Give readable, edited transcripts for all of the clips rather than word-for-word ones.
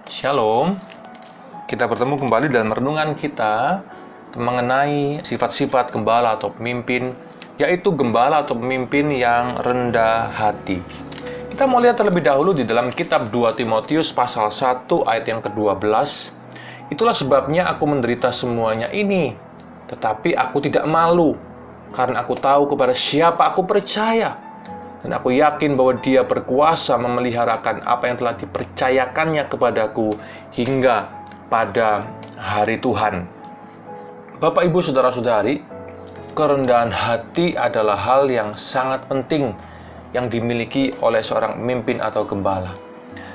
Shalom. Kita bertemu kembali dalam renungan kita mengenai sifat-sifat gembala atau pemimpin, yaitu gembala atau pemimpin yang rendah hati. Kita mau lihat terlebih dahulu di dalam kitab 2 Timotius pasal 1 ayat yang ke-12. Itulah sebabnya aku menderita semuanya ini, tetapi aku tidak malu, karena aku tahu kepada siapa aku percaya. Dan aku yakin bahwa Dia berkuasa memeliharakan apa yang telah dipercayakannya kepadaku hingga pada hari Tuhan. Bapak, Ibu, Saudara-saudari, kerendahan hati adalah hal yang sangat penting yang dimiliki oleh seorang pemimpin atau gembala.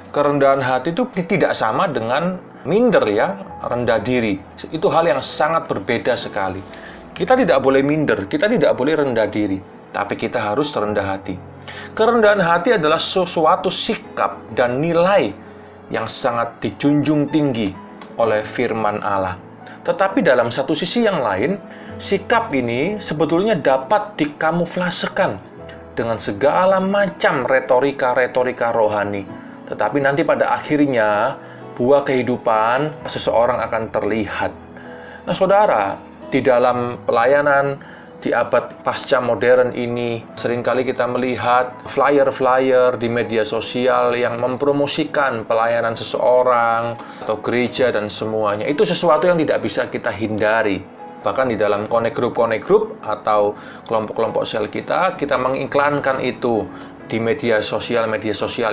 Kerendahan hati itu tidak sama dengan minder, ya, rendah diri. Itu hal yang sangat berbeda sekali. Kita tidak boleh minder, kita tidak boleh rendah diri, tapi kita harus rendah hati. Kerendahan hati adalah sesuatu sikap dan nilai yang sangat dijunjung tinggi oleh firman Allah. Tetapi dalam satu sisi yang lain, sikap ini sebetulnya dapat dikamuflasekan dengan segala macam retorika-retorika rohani. Tetapi nanti pada akhirnya, buah kehidupan seseorang akan terlihat. Nah, saudara, di dalam pelayanan di abad pasca modern ini, seringkali kita melihat flyer-flyer di media sosial yang mempromosikan pelayanan seseorang atau gereja dan semuanya. Itu sesuatu yang tidak bisa kita hindari. Bahkan di dalam connect group atau kelompok-kelompok sel kita mengiklankan itu di media sosial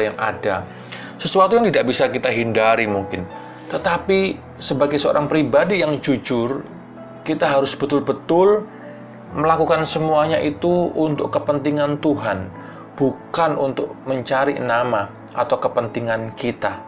yang ada. Sesuatu yang tidak bisa kita hindari mungkin. Tetapi sebagai seorang pribadi yang jujur, kita harus betul-betul melakukan semuanya itu untuk kepentingan Tuhan, bukan untuk mencari nama atau kepentingan kita.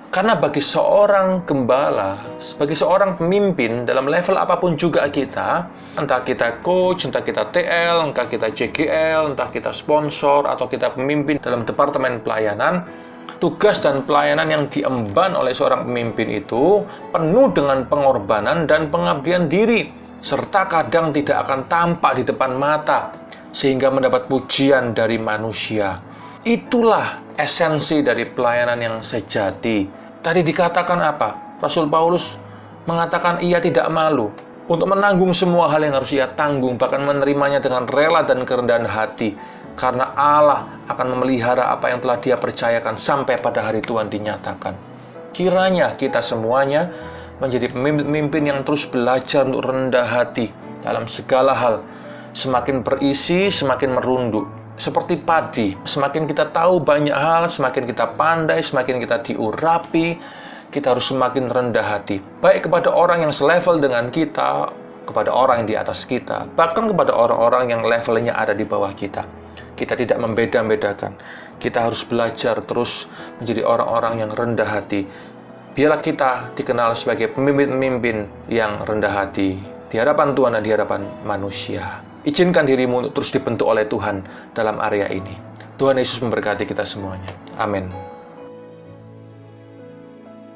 Karena bagi seorang gembala, bagi seorang pemimpin dalam level apapun juga kita, entah kita coach, entah kita TL, entah kita CGL, entah kita sponsor, atau kita pemimpin dalam departemen pelayanan, tugas dan pelayanan yang diemban oleh seorang pemimpin itu penuh dengan pengorbanan dan pengabdian diri, serta kadang tidak akan tampak di depan mata, sehingga mendapat pujian dari manusia. Itulah esensi dari pelayanan yang sejati. Tadi dikatakan apa? Rasul Paulus mengatakan ia tidak malu untuk menanggung semua hal yang harus ia tanggung, bahkan menerimanya dengan rela dan kerendahan hati, karena Allah akan memelihara apa yang telah Dia percayakan sampai pada hari Tuhan dinyatakan. Kiranya kita semuanya menjadi pemimpin yang terus belajar untuk rendah hati dalam segala hal. Semakin berisi, semakin merunduk. Seperti padi, semakin kita tahu banyak hal, semakin kita pandai, semakin kita diurapi, kita harus semakin rendah hati. Baik kepada orang yang selevel dengan kita, kepada orang yang di atas kita, bahkan kepada orang-orang yang levelnya ada di bawah kita. Kita tidak membeda-bedakan. Kita harus belajar terus menjadi orang-orang yang rendah hati. Biarlah kita dikenal sebagai pemimpin-pemimpin yang rendah hati di hadapan Tuhan dan di hadapan manusia. Izinkan dirimu untuk terus dibentuk oleh Tuhan dalam area ini. Tuhan Yesus memberkati kita semuanya. Amin.